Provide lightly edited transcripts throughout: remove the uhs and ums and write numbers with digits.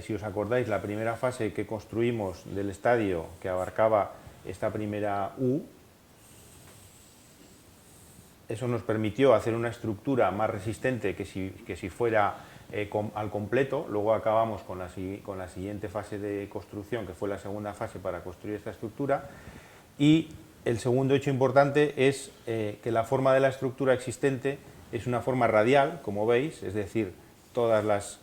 si os acordáis, la primera fase que construimos del estadio, que abarcaba esta primera U, eso nos permitió hacer una estructura más resistente que si fuera al completo. Luego acabamos con la siguiente fase de construcción, que fue la segunda fase para construir esta estructura. Y el segundo hecho importante es que la forma de la estructura existente es una forma radial, como veis, es decir, todas las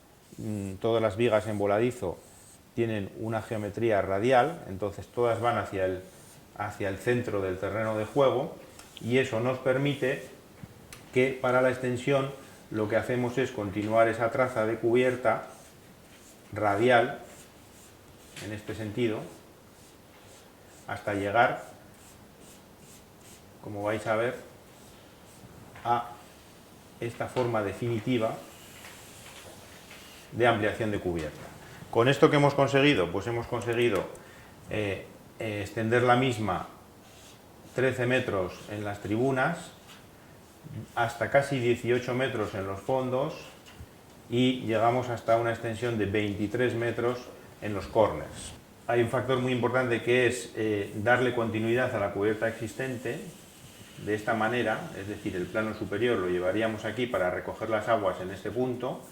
vigas en voladizo tienen una geometría radial, entonces todas van hacia el centro del terreno de juego, y eso nos permite que para la extensión lo que hacemos es continuar esa traza de cubierta radial en este sentido hasta llegar, como vais a ver, a esta forma definitiva de ampliación de cubierta. Con esto que hemos conseguido, pues hemos conseguido extender la misma 13 metros en las tribunas, hasta casi 18 metros en los fondos, y llegamos hasta una extensión de 23 metros en los corners. Hay un factor muy importante que es darle continuidad a la cubierta existente de esta manera, es decir, el plano superior lo llevaríamos aquí para recoger las aguas en este punto,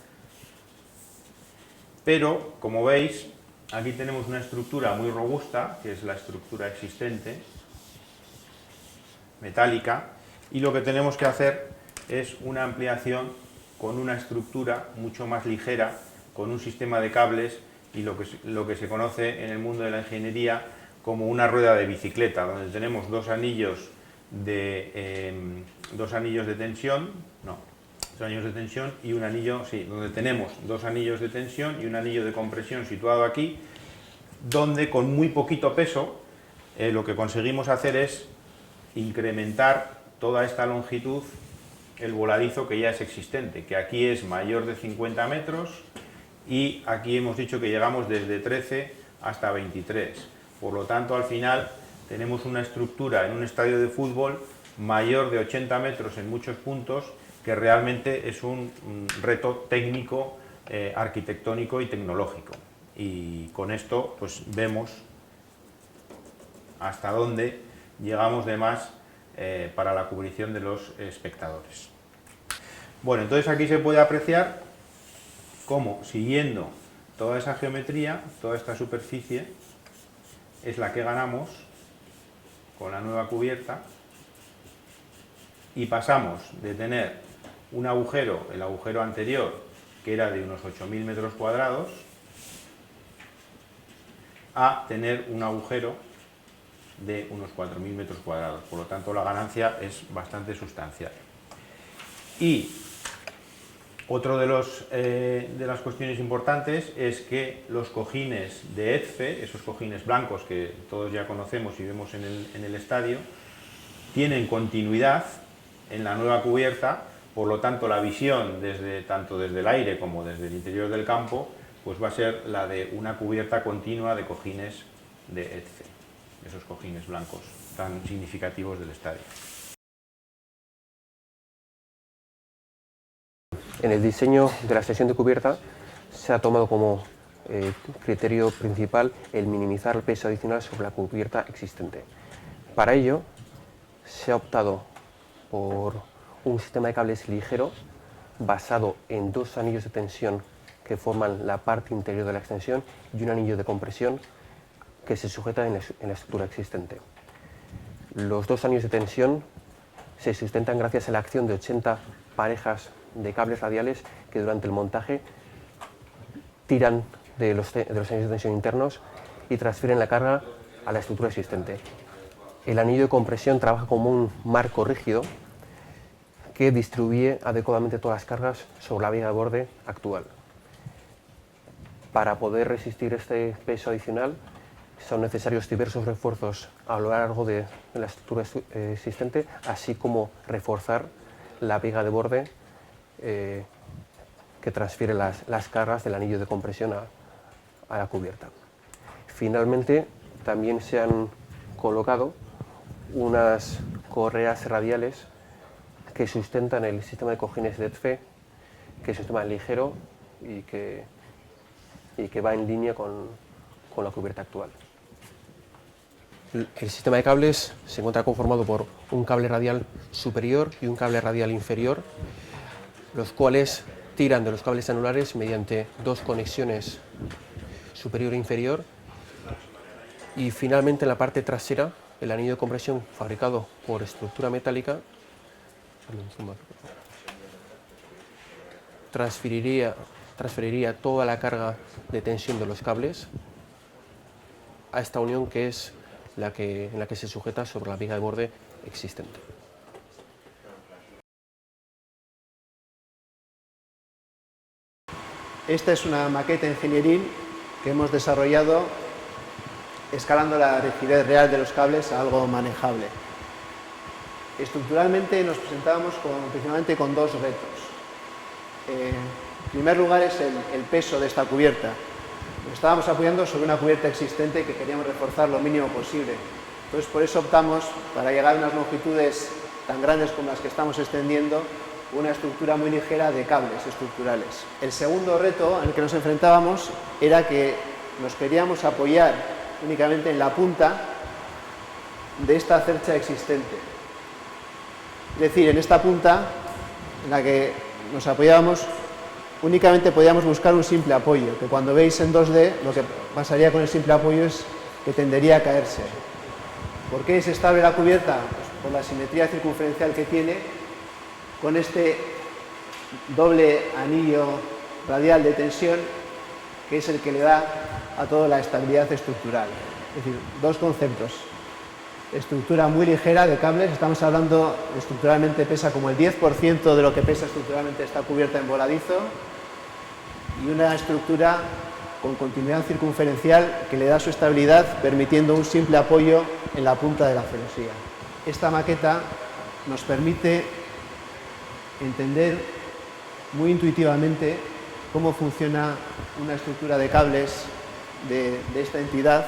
pero como veis aquí tenemos una estructura muy robusta, que es la estructura existente metálica, y lo que tenemos que hacer es una ampliación con una estructura mucho más ligera, con un sistema de cables y lo que se conoce en el mundo de la ingeniería como una rueda de bicicleta, donde tenemos dos anillos de tensión y un anillo, donde tenemos dos anillos de tensión y un anillo de compresión situado aquí, donde con muy poquito peso lo que conseguimos hacer es incrementar toda esta longitud, el voladizo que ya es existente, que aquí es mayor de 50 metros y aquí hemos dicho que llegamos desde 13 hasta 23. Por lo tanto, al final tenemos una estructura en un estadio de fútbol mayor de 80 metros en muchos puntos, que realmente es un reto técnico, arquitectónico y tecnológico. Y con esto pues vemos hasta dónde llegamos de más para la cubrición de los espectadores. Bueno, entonces aquí se puede apreciar cómo, siguiendo toda esa geometría, toda esta superficie es la que ganamos con la nueva cubierta, y pasamos de tener un agujero, el agujero anterior, que era de unos 8.000 metros cuadrados, a tener un agujero de unos 4.000 metros cuadrados. Por lo tanto, la ganancia es bastante sustancial. Y otro de las cuestiones importantes es que los cojines de EDFE, esos cojines blancos que todos ya conocemos y vemos en el estadio, tienen continuidad en la nueva cubierta. Por lo tanto, la visión tanto desde el aire como desde el interior del campo pues va a ser la de una cubierta continua de cojines de EDFE, esos cojines blancos tan significativos del estadio. En el diseño de la extensión de cubierta se ha tomado como criterio principal el minimizar el peso adicional sobre la cubierta existente. Para ello se ha optado por un sistema de cables ligero basado en dos anillos de tensión que forman la parte interior de la extensión y un anillo de compresión que se sujeta en la estructura existente. Los dos anillos de tensión se sustentan gracias a la acción de 80 parejas de cables radiales que durante el montaje tiran de los anillos de tensión internos y transfieren la carga a la estructura existente. El anillo de compresión trabaja como un marco rígido que distribuye adecuadamente todas las cargas sobre la viga de borde actual. Para poder resistir este peso adicional son necesarios diversos refuerzos a lo largo de la estructura existente, así como reforzar la viga de borde que transfiere las cargas del anillo de compresión a la cubierta. Finalmente, también se han colocado unas correas radiales que sustentan el sistema de cojines de EDFE, que es un sistema ligero y que y que va en línea con la cubierta actual. El sistema de cables se encuentra conformado por un cable radial superior y un cable radial inferior, los cuales tiran de los cables anulares mediante dos conexiones superior e inferior, y finalmente en la parte trasera el anillo de compresión fabricado por estructura metálica transferiría toda la carga de tensión de los cables a esta unión, que es en la que se sujeta sobre la viga de borde existente. Esta es una maqueta ingenieril que hemos desarrollado escalando la rigidez real de los cables a algo manejable. Estructuralmente nos presentábamos principalmente con dos retos. En primer lugar es el peso de esta cubierta. Nos estábamos apoyando sobre una cubierta existente que queríamos reforzar lo mínimo posible. Entonces por eso optamos, para llegar a unas longitudes tan grandes como las que estamos extendiendo, una estructura muy ligera de cables estructurales. El segundo reto en el que nos enfrentábamos era que nos queríamos apoyar únicamente en la punta de esta cercha existente. Es decir, en esta punta en la que nos apoyábamos, únicamente podíamos buscar un simple apoyo, que cuando veis en 2D lo que pasaría con el simple apoyo es que tendería a caerse. ¿Por qué es estable la cubierta? Pues por la simetría circunferencial que tiene, con este doble anillo radial de tensión, que es el que le da a toda la estabilidad estructural. Es decir, dos conceptos. Estructura muy ligera de cables, estamos hablando, estructuralmente pesa como el 10% de lo que pesa estructuralmente esta cubierta en voladizo, y una estructura con continuidad circunferencial que le da su estabilidad, permitiendo un simple apoyo en la punta de la celosía. Esta maqueta nos permite entender muy intuitivamente cómo funciona una estructura de cables de esta entidad.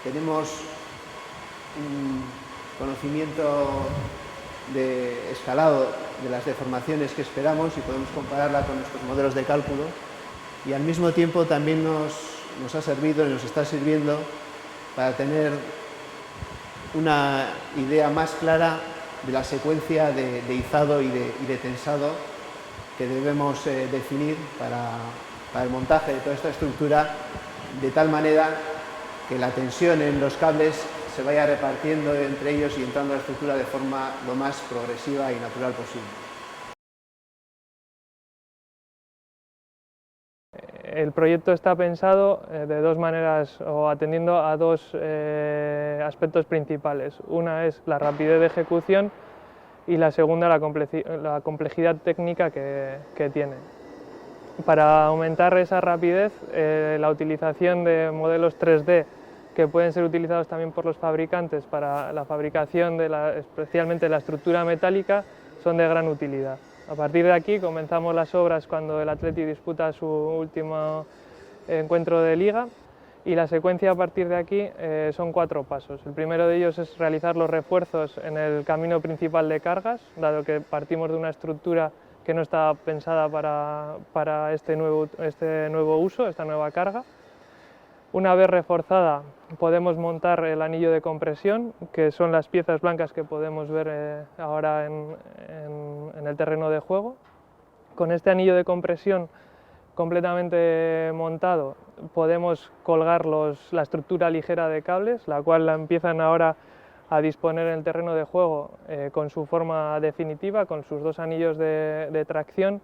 Tenemos un conocimiento de escalado de las deformaciones que esperamos y podemos compararla con nuestros modelos de cálculo, y al mismo tiempo también nos ha servido y nos está sirviendo para tener una idea más clara de la secuencia de izado y de tensado que debemos definir para el montaje de toda esta estructura, de tal manera que la tensión en los cables se vaya repartiendo entre ellos y entrando a la estructura de forma lo más progresiva y natural posible. El proyecto está pensado de dos maneras, o atendiendo a dos aspectos principales. Una es la rapidez de ejecución y la segunda la complejidad técnica que tiene. Para aumentar esa rapidez, la utilización de modelos 3D que pueden ser utilizados también por los fabricantes para la fabricación especialmente de la estructura metálica, son de gran utilidad. A partir de aquí comenzamos las obras cuando el Athletic disputa su último encuentro de liga, y la secuencia a partir de aquí son 4 pasos. El primero de ellos es realizar los refuerzos en el camino principal de cargas, dado que partimos de una estructura que no estaba pensada para este nuevo uso, esta nueva carga. Una vez reforzada podemos montar el anillo de compresión, que son las piezas blancas que podemos ver ahora en el terreno de juego. Con este anillo de compresión completamente montado podemos colgar la estructura ligera de cables, la cual la empiezan ahora a disponer en el terreno de juego con su forma definitiva, con sus 2 anillos de tracción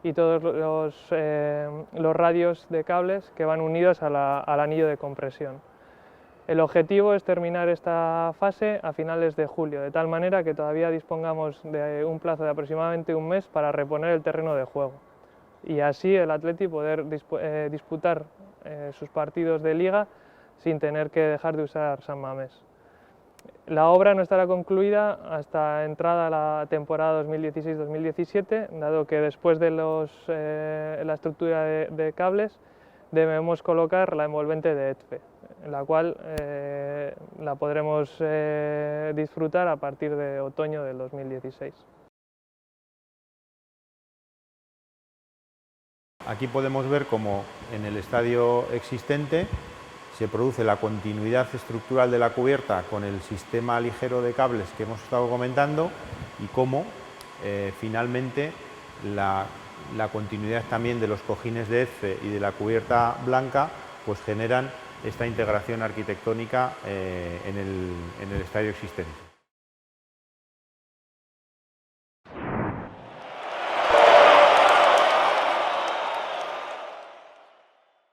y todos los radios de cables que van unidos al anillo de compresión. El objetivo es terminar esta fase a finales de julio, de tal manera que todavía dispongamos de un plazo de aproximadamente un mes para reponer el terreno de juego, y así el Athletic poder disputar sus partidos de liga sin tener que dejar de usar San Mamés. La obra no estará concluida hasta entrada la temporada 2016-2017, dado que después de la estructura de cables debemos colocar la envolvente de ETFE, la cual la podremos disfrutar a partir de otoño del 2016. Aquí podemos ver cómo en el estadio existente se produce la continuidad estructural de la cubierta con el sistema ligero de cables que hemos estado comentando y cómo finalmente la continuidad también de los cojines de EDFE y de la cubierta blanca pues generan esta integración arquitectónica en el estadio existente.